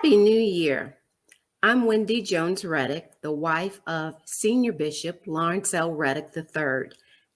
Happy New Year. I'm Wynde Reddick, the wife of Senior Bishop Lawrence L. Reddick III,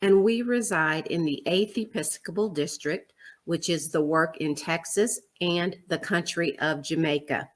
and we reside in the 8th Episcopal District, which is the work in Texas and the country of Jamaica.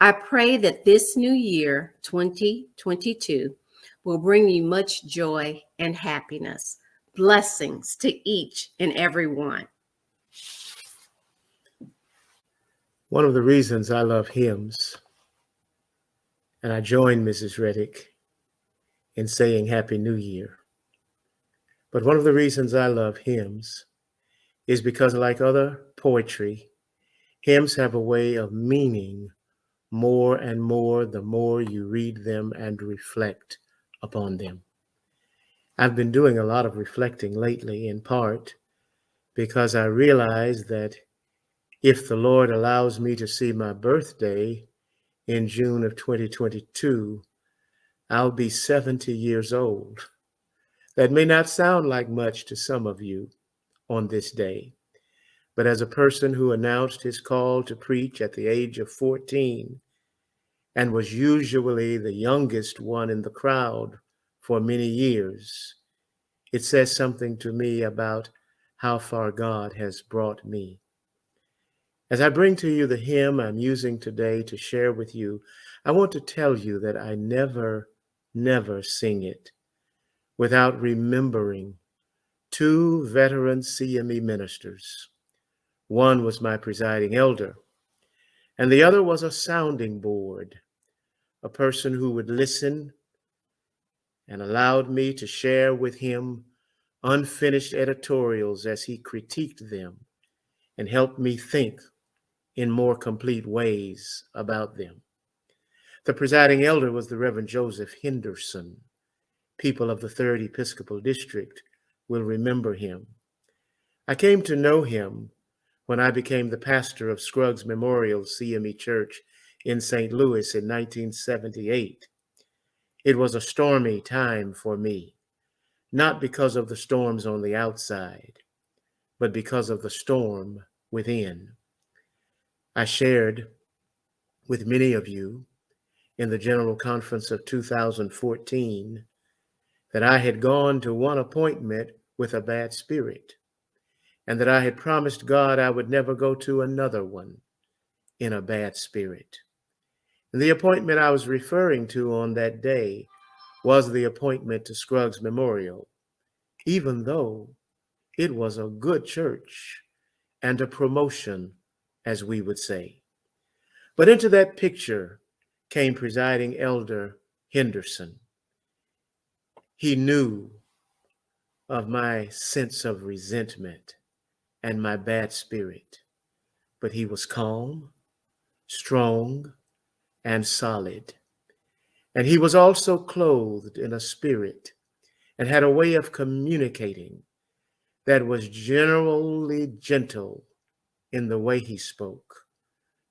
I pray that this new year, 2022, will bring you much joy and happiness. Blessings to each and every one. One of the reasons I love hymns, and I join Mrs. Reddick in saying Happy New Year. But one of the reasons I love hymns is because, like other poetry, hymns have a way of meaning more and more the more you read them and reflect upon them. I've been doing a lot of reflecting lately, in part because I realize that if the Lord allows me to see my birthday in June of 2022, I'll be 70 years old. That may not sound like much to some of you on this day, but as a person who announced his call to preach at the age of 14 and was usually the youngest one in the crowd for many years, it says something to me about how far God has brought me. As I bring to you the hymn I'm using today to share with you, I want to tell you that I never sing it without remembering two veteran CME ministers. One was my presiding elder, and the other was a sounding board, a person who would listen and allowed me to share with him unfinished editorials as he critiqued them and helped me think in more complete ways about them. The presiding elder was the Reverend Joseph Henderson. People of the 3rd Episcopal District will remember him. I came to know him when I became the pastor of Scruggs Memorial CME Church in St. Louis in 1978. It was a stormy time for me, not because of the storms on the outside, but because of the storm within. I shared with many of you in the General Conference of 2014 that I had gone to one appointment with a bad spirit, and that I had promised God I would never go to another one in a bad spirit. And the appointment I was referring to on that day was the appointment to Scruggs Memorial, even though it was a good church and a promotion, as we would say. But into that picture came presiding elder Henderson. He knew of my sense of resentment and my bad spirit, but he was calm, strong, and solid. And he was also clothed in a spirit and had a way of communicating that was generally gentle in the way he spoke,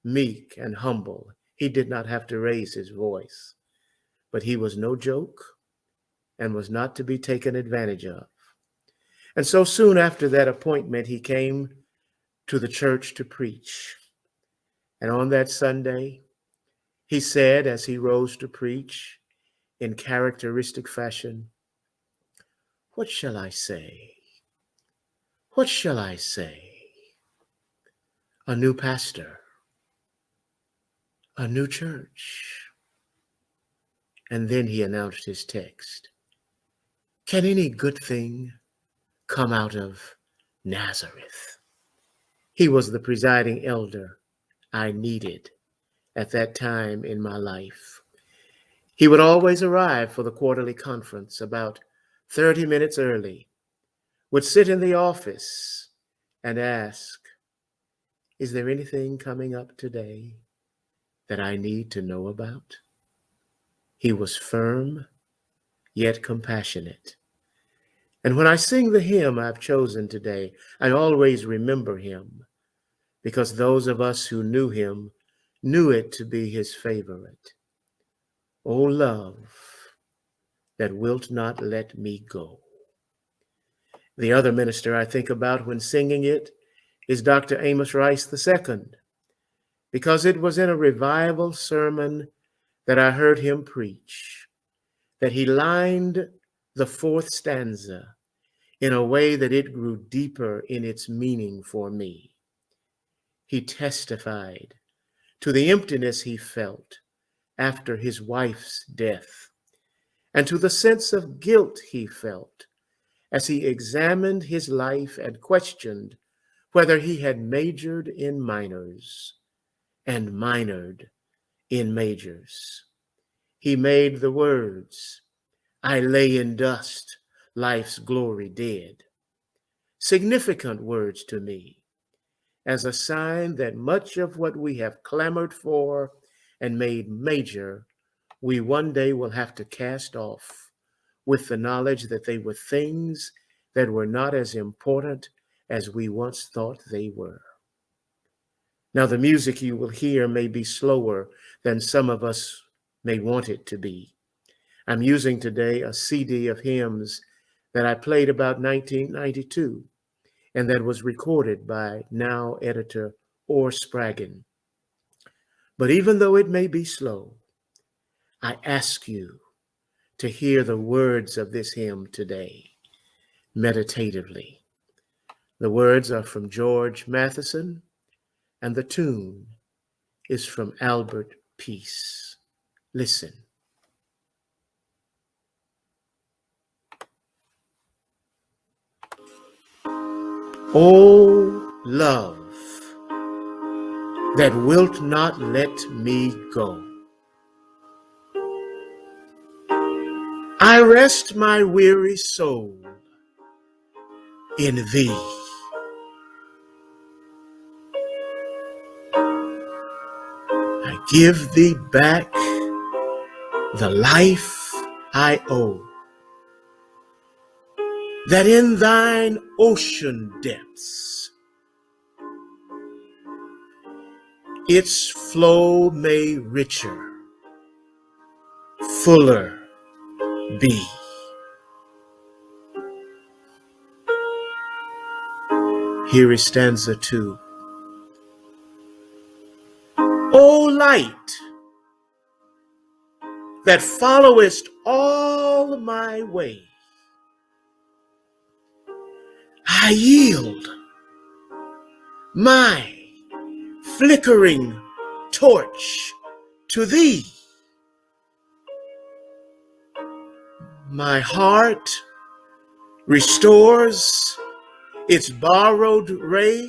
meek and humble. He did not have to raise his voice, but he was no joke and was not to be taken advantage of. And so soon after that appointment, he came to the church to preach. And on that Sunday, he said, as he rose to preach in characteristic fashion, "What shall I say? What shall I say? A new pastor, a new church." And then he announced his text. Can any good thing come out of Nazareth? He was the presiding elder I needed at that time in my life. He would always arrive for the quarterly conference about 30 minutes early, would sit in the office and ask, "Is there anything coming up today that I need to know about?" He was firm, yet compassionate. And when I sing the hymn I've chosen today, I always remember him, because those of us who knew him knew it to be his favorite. "O love, that wilt not let me go." The other minister I think about when singing it is Dr. Amos Rice II. because it was in a revival sermon that I heard him preach, that he lined the fourth stanza in a way that it grew deeper in its meaning for me. He testified to the emptiness he felt after his wife's death, and to the sense of guilt he felt as he examined his life and questioned whether he had majored in minors and minored in majors. He made the words, "I lay in dust, life's glory dead," significant words to me, as a sign that much of what we have clamored for and made major, we one day will have to cast off, with the knowledge that they were things that were not as important as we once thought they were. Now, the music you will hear may be slower than some of us may want it to be. I'm using today a CD of hymns that I played about 1992, and that was recorded by now editor Orr Spraggan. But even though it may be slow, I ask you to hear the words of this hymn today meditatively. The words are from George Matheson, and the tune is from Albert Peace. Listen. O love, that wilt not let me go, I rest my weary soul in thee. I give thee back the life I owe, that in thine ocean depths its flow may richer, fuller be. Here is stanza 2. O light, that followest all my way, I yield my flickering torch to thee. My heart restores its borrowed ray,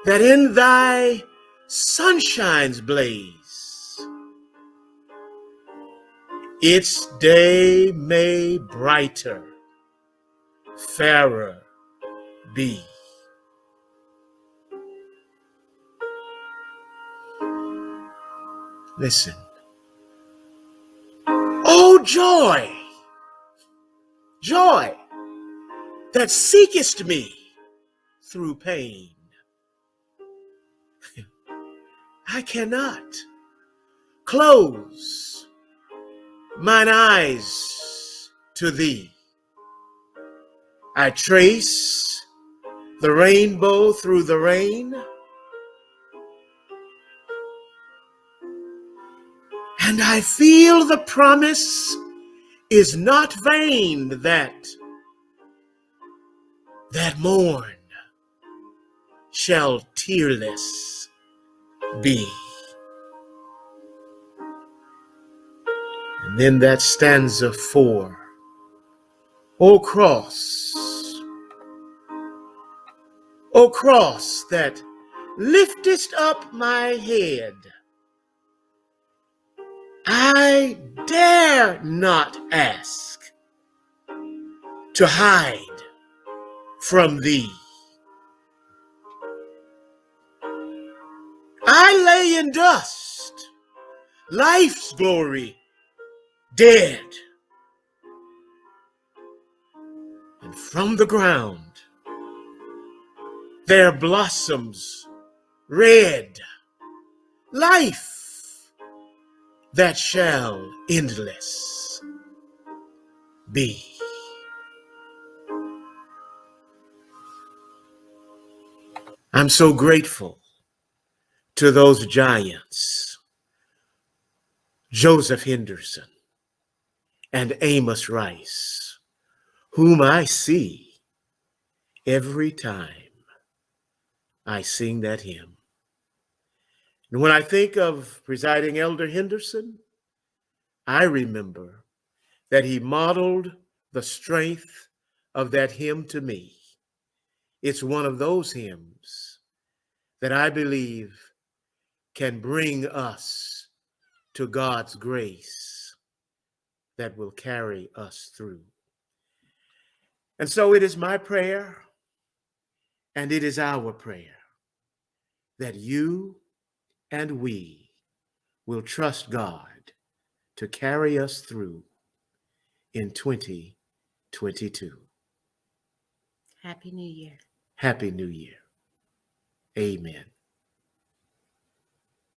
that in thy sunshine's blaze its day may brighter, fairer be. Listen. O joy, joy that seekest me through pain, I cannot close mine eyes to thee. I trace the rainbow through the rain, and I feel the promise is not vain that morn shall tearless be. And then that stanza 4. O cross that liftest up my head, I dare not ask to hide from thee. I lay in dust, life's glory dead, and from the ground there blossoms red life that shall endless be. I'm so grateful to those giants, Joseph Henderson and Amos Rice, whom I see every time I sing that hymn. And when I think of Presiding Elder Henderson, I remember that he modeled the strength of that hymn to me. It's one of those hymns that I believe can bring us to God's grace that will carry us through. And so it is my prayer, and it is our prayer, that you and we will trust God to carry us through in 2022. Happy New Year. Happy New Year. Amen.